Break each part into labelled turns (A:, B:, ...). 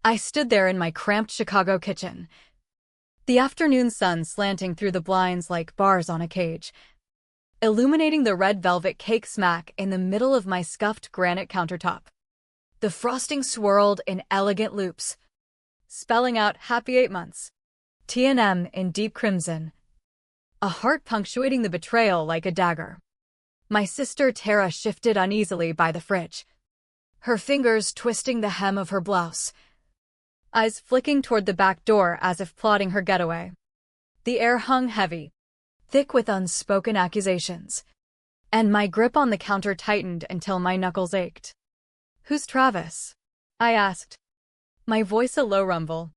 A: I stood there in my cramped Chicago kitchen, the afternoon sun slanting through the blinds like bars on a cage, illuminating the red velvet cake smack in the middle of my scuffed granite countertop. The frosting swirled in elegant loops, spelling out Happy 8 Months. T&M in deep crimson, a heart punctuating the betrayal like a dagger. My sister Tara shifted uneasily by the fridge, her fingers twisting the hem of her blouse, eyes flicking toward the back door as if plotting her getaway. The air hung heavy, thick with unspoken accusations, and my grip on the counter tightened until my knuckles ached. "Who's Travis?" I asked, my voice a low rumble,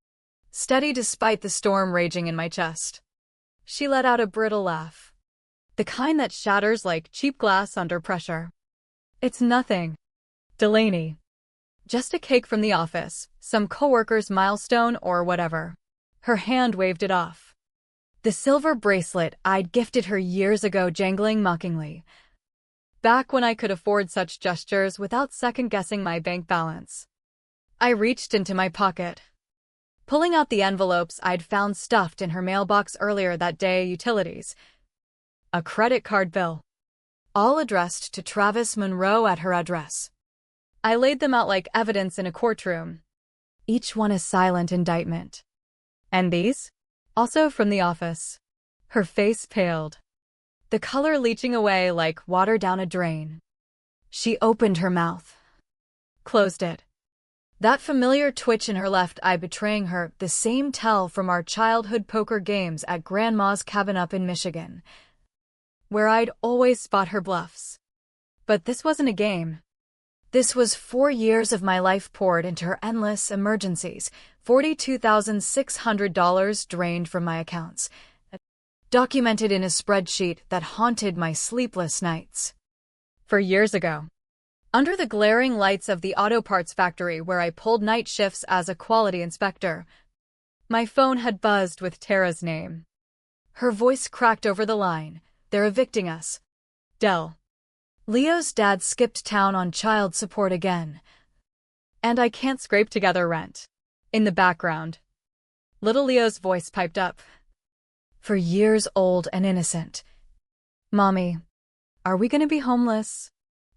A: steady despite the storm raging in my chest. She let out a brittle laugh, the kind that shatters like cheap glass under pressure. "It's nothing, Delaney. Just a cake from the office, some coworker's milestone or whatever." Her hand waved it off, the silver bracelet I'd gifted her years ago jangling mockingly, back when I could afford such gestures without second-guessing my bank balance. I reached into my pocket, pulling out the envelopes I'd found stuffed in her mailbox earlier that day. Utilities. A credit card bill, all addressed to Travis Monroe at her address. I laid them out like evidence in a courtroom, each one a silent indictment. "And these? Also from the office." Her face paled, the color leaching away like water down a drain. She opened her mouth, closed it. That familiar twitch in her left eye betraying her, the same tell from our childhood poker games at Grandma's cabin up in Michigan, where I'd always spot her bluffs. But this wasn't a game. This was 4 years of my life poured into her endless emergencies, $42,600 drained from my accounts, documented in a spreadsheet that haunted my sleepless nights. For years ago, under the glaring lights of the auto parts factory where I pulled night shifts as a quality inspector, my phone had buzzed with Tara's name. Her voice cracked over the line. "They're evicting us. Del. Leo's dad skipped town on child support again. And I can't scrape together rent." In the background, little Leo's voice piped up, for years old and innocent. "Mommy, are we gonna be homeless?"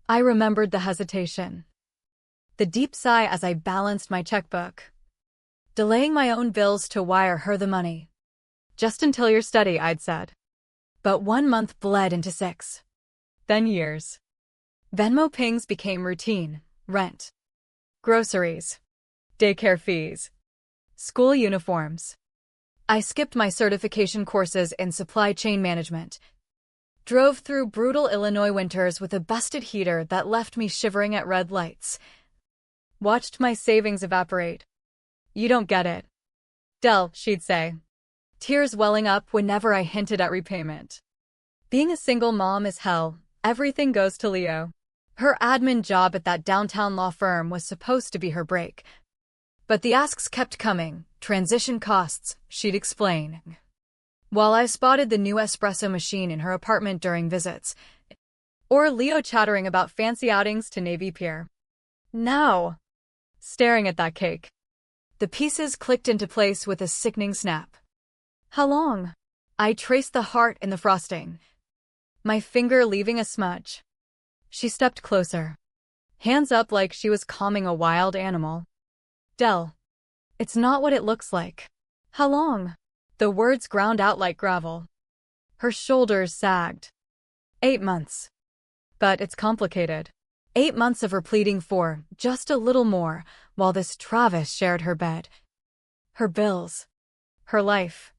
A: I remembered the hesitation, the deep sigh as I balanced my checkbook, delaying my own bills to wire her the money. "Just until your study," I'd said. But 1 month bled into 6. Then years. Venmo pings became routine. Rent, groceries, daycare fees, school uniforms. I skipped my certification courses in supply chain management, drove through brutal Illinois winters with a busted heater that left me shivering at red lights, watched my savings evaporate. "You don't get it, Del," she'd say, tears welling up whenever I hinted at repayment. "Being a single mom is hell. Everything goes to Leo." Her admin job at that downtown law firm was supposed to be her break. But the asks kept coming. "Transition costs," she'd explain, while I spotted the new espresso machine in her apartment during visits, or Leo chattering about fancy outings to Navy Pier. Now, staring at that cake, the pieces clicked into place with a sickening snap. "How long?" I traced the heart in the frosting, my finger leaving a smudge. She stepped closer, hands up like she was calming a wild animal. "Del, it's not what it looks like." "How long?" The words ground out like gravel. Her shoulders sagged. 8 months. But it's complicated. 8 months of her pleading for just a little more, while this Travis shared her bed, her bills, her life.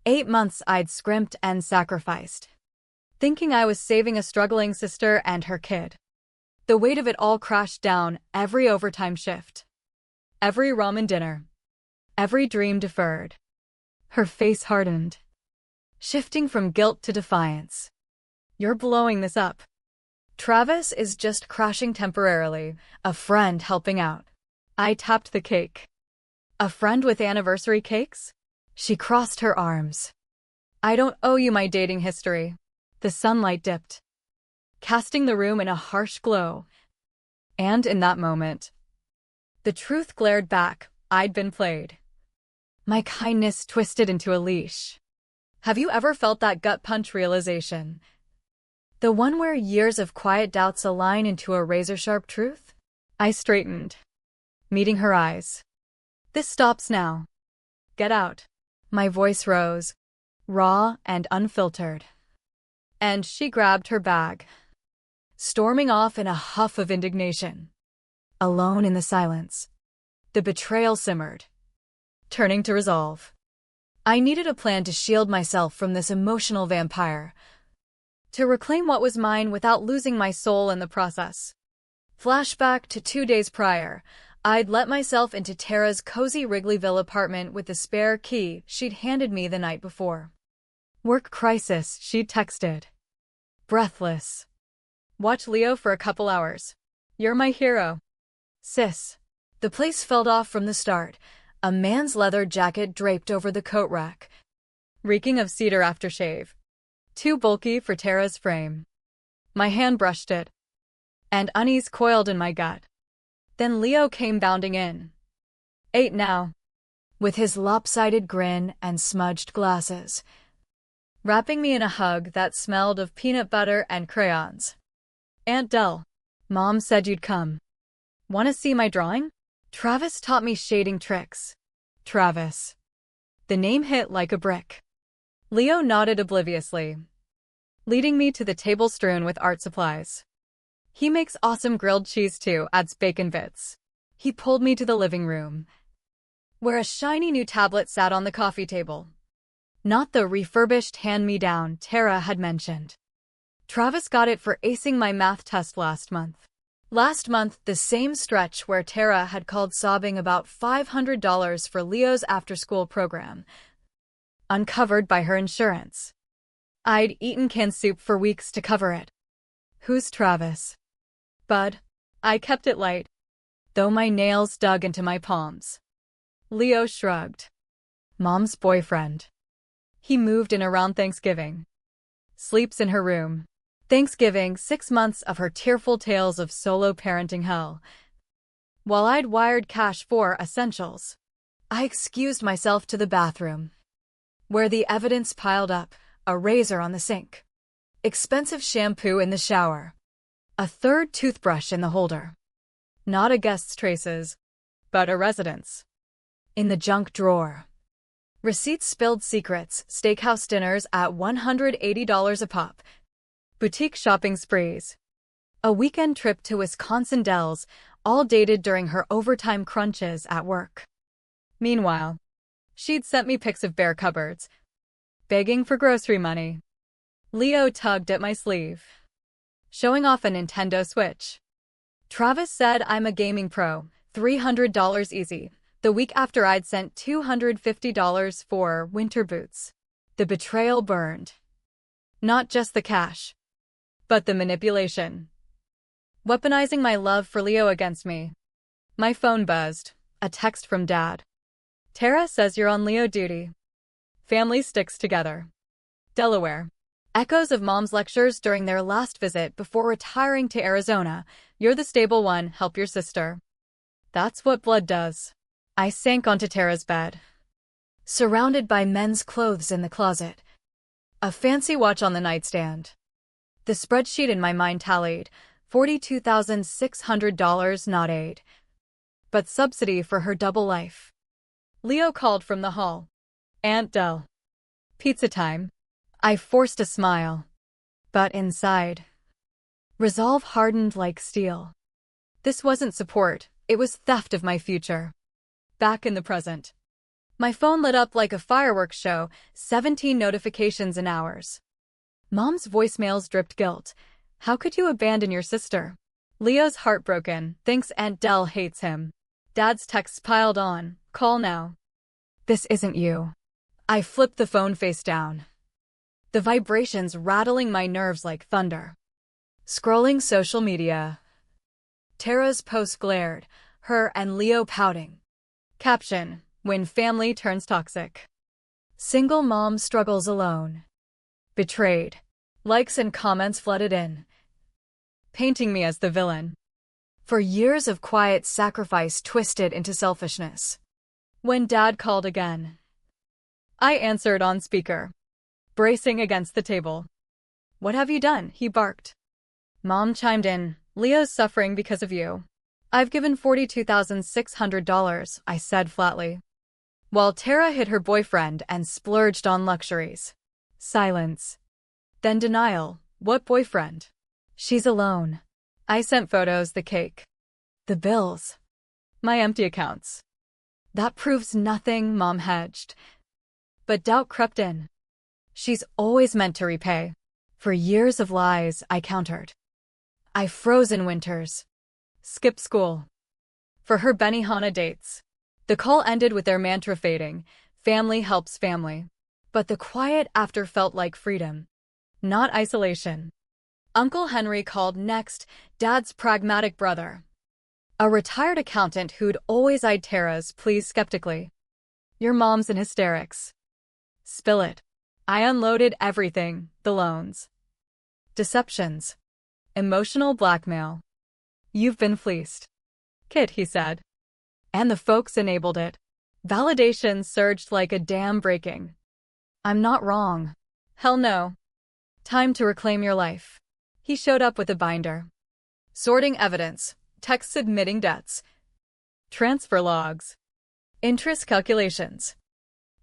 A: 8 months I'd scrimped and sacrificed, thinking I was saving a struggling sister and her kid. The weight of it all crashed down. Every overtime shift, every ramen dinner, every dream deferred. Her face hardened, shifting from guilt to defiance. "You're blowing this up. Travis is just crashing temporarily, a friend helping out." I tapped the cake. "A friend with anniversary cakes?" She crossed her arms. "I don't owe you my dating history." The sunlight dipped, casting the room in a harsh glow. And in that moment, the truth glared back, I'd been played. My kindness twisted into a leash. Have you ever felt that gut punch realization? The one where years of quiet doubts align into a razor-sharp truth? I straightened, meeting her eyes. This stops now. Get out. My voice rose, raw and unfiltered. And she grabbed her bag, storming off in a huff of indignation. Alone in the silence, the betrayal simmered, turning to resolve. I needed a plan to shield myself from this emotional vampire, to reclaim what was mine without losing my soul in the process. Flashback to 2 days prior, I'd let myself into Tara's cozy Wrigleyville apartment with the spare key she'd handed me the night before. Work crisis, she'd texted. Breathless. Watch Leo for a couple hours. You're my hero. Sis. The place felt off from the start, a man's leather jacket draped over the coat rack, reeking of cedar aftershave. Too bulky for Tara's frame. My hand brushed it, and unease coiled in my gut. Then Leo came bounding in. 8 now, with his lopsided grin and smudged glasses, wrapping me in a hug that smelled of peanut butter and crayons. Aunt Dell, Mom said you'd come. Want to see my drawing? Travis taught me shading tricks. Travis. The name hit like a brick. Leo nodded obliviously, leading me to the table strewn with art supplies. He makes awesome grilled cheese too, adds bacon bits. He pulled me to the living room, where a shiny new tablet sat on the coffee table. Not the refurbished hand-me-down Tara had mentioned. Travis got it for acing my math test last month. Last month, the same stretch where Tara had called sobbing about $500 for Leo's after-school program, uncovered by her insurance. I'd eaten canned soup for weeks to cover it. Who's Travis? Bud. I kept it light, though my nails dug into my palms. Leo shrugged. Mom's boyfriend. He moved in around Thanksgiving. Sleeps in her room. Thanksgiving, 6 months of her tearful tales of solo parenting hell. While I'd wired cash for essentials, I excused myself to the bathroom, where the evidence piled up, a razor on the sink, expensive shampoo in the shower, a third toothbrush in the holder. Not a guest's traces, but a resident's. In the junk drawer, receipts, spilled secrets, steakhouse dinners at $180 a pop, boutique shopping sprees, a weekend trip to Wisconsin Dells, all dated during her overtime crunches at work. Meanwhile, she'd sent me pics of bare cupboards, begging for grocery money. Leo tugged at my sleeve, showing off a Nintendo Switch. Travis said I'm a gaming pro, $300 easy, the week after I'd sent $250 for winter boots. The betrayal burned. Not just the cash, but the manipulation. Weaponizing my love for Leo against me. My phone buzzed, a text from Dad. Tara says you're on Leo duty. Family sticks together. Delaware. Echoes of Mom's lectures during their last visit before retiring to Arizona. You're the stable one, help your sister. That's what blood does. I sank onto Tara's bed, surrounded by men's clothes in the closet, a fancy watch on the nightstand. The spreadsheet in my mind tallied, $42,600 not aid, but subsidy for her double life. Leo called from the hall. Aunt Dell. Pizza time. I forced a smile, but inside, resolve hardened like steel. This wasn't support, it was theft of my future. Back in the present. My phone lit up like a fireworks show, 17 notifications in hours. Mom's voicemails dripped guilt. How could you abandon your sister? Leo's heartbroken, thinks Aunt Dell hates him. Dad's texts piled on, call now. This isn't you. I flipped the phone face down, the vibrations rattling my nerves like thunder. Scrolling social media. Tara's post glared, her and Leo pouting. Caption, when family turns toxic. Single mom struggles alone. Betrayed. Likes and comments flooded in, painting me as the villain. For years of quiet sacrifice twisted into selfishness. When Dad called again, I answered on speaker, bracing against the table. "What have you done?" he barked. Mom chimed in, "Leo's suffering because of you." "I've given $42,600, I said flatly. While Tara hit her boyfriend and splurged on luxuries. Silence. Then denial. "What boyfriend?" "She's alone." I sent photos, the cake, the bills, my empty accounts. "That proves nothing," Mom hedged. But doubt crept in. "She's always meant to repay." "For years of lies," I countered. "I froze in winters, skipped school, for her Benihana dates." The call ended with their mantra fading, "Family helps family." But the quiet after felt like freedom, not isolation. Uncle Henry called next, Dad's pragmatic brother, a retired accountant who'd always eyed Tara's pleas skeptically. "Your mom's in hysterics." "Spill it." I unloaded everything, the loans, deceptions, emotional blackmail. "You've been fleeced, kid," he said. And the folks enabled it. Validation surged like a dam breaking. "I'm not wrong." "Hell no. Time to reclaim your life." He showed up with a binder. Sorting evidence, texts admitting debts, transfer logs, interest calculations.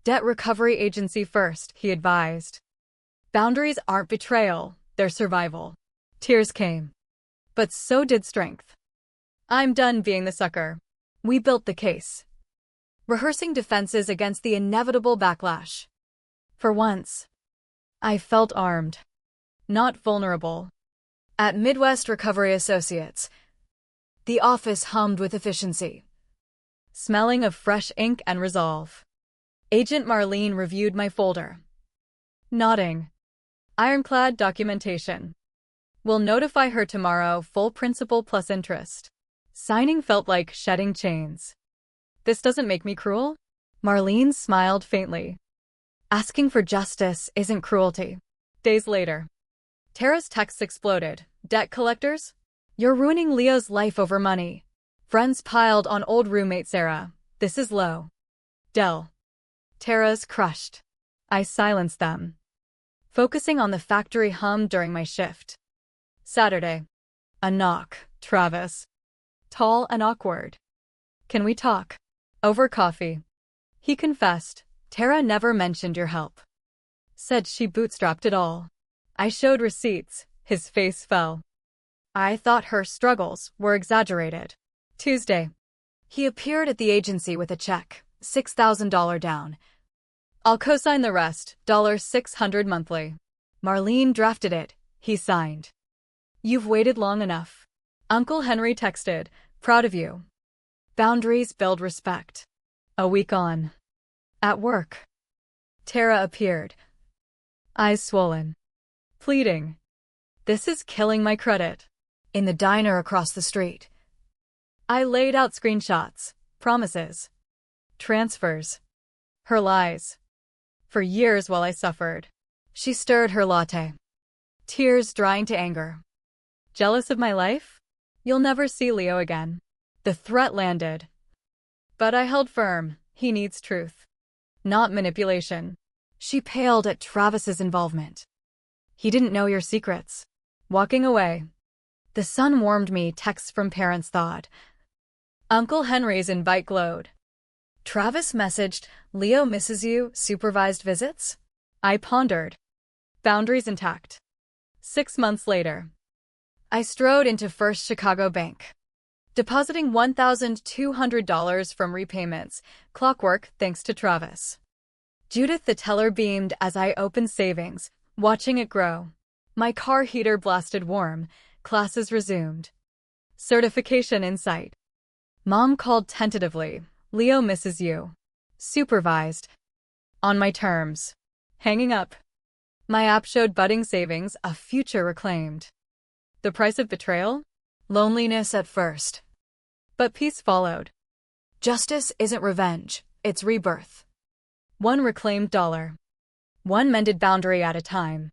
A: "Debt recovery agency first," he advised. "Boundaries aren't betrayal, they're survival." Tears came. But so did strength. "I'm done being the sucker." We built the case, rehearsing defenses against the inevitable backlash. For once, I felt armed, not vulnerable. At Midwest Recovery Associates, the office hummed with efficiency, smelling of fresh ink and resolve. Agent Marlene reviewed my folder, nodding. "Ironclad documentation. We'll notify her tomorrow, full principal plus interest." Signing felt like shedding chains. "This doesn't make me cruel?" Marlene smiled faintly. "Asking for justice isn't cruelty." Days later, Tara's texts exploded. "Debt collectors? You're ruining Leo's life over money." Friends piled on old roommate Sarah. "This is low." Dell. Tara's crushed. I silenced them, focusing on the factory hum during my shift. Saturday. A knock. Travis. Tall and awkward. "Can we talk?" "Over coffee." He confessed. "Tara never mentioned your help. Said she bootstrapped it all." I showed receipts. His face fell. I thought her struggles were exaggerated. Tuesday. He appeared at the agency with a check, $6,000 down. "I'll co-sign the rest, $600 monthly." Marlene drafted it. He signed. "You've waited long enough." Uncle Henry texted, "Proud of you." Boundaries build respect. A week on. At work, Tara appeared, eyes swollen, pleading. "This is killing my credit." In the diner across the street, I laid out screenshots, promises, transfers, her lies. For years while I suffered, she stirred her latte, tears drying to anger. "Jealous of my life? You'll never see Leo again." The threat landed. But I held firm. He needs truth, not manipulation. She paled at Travis's involvement. "He didn't know your secrets." Walking away. The sun warmed me, texts from parents thawed. Uncle Henry's invite glowed. Travis messaged, "Leo misses you, supervised visits?" I pondered. Boundaries intact. 6 months later, I strode into First Chicago Bank, depositing $1,200 from repayments, clockwork thanks to Travis. Judith the teller beamed as I opened savings, watching it grow. My car heater blasted warm, classes resumed. Certification in sight. Mom called tentatively, "Leo misses you." Supervised. On my terms. Hanging up. My app showed budding savings, a future reclaimed. The price of betrayal? Loneliness at first. But peace followed. Justice isn't revenge, it's rebirth. One reclaimed dollar. One mended boundary at a time.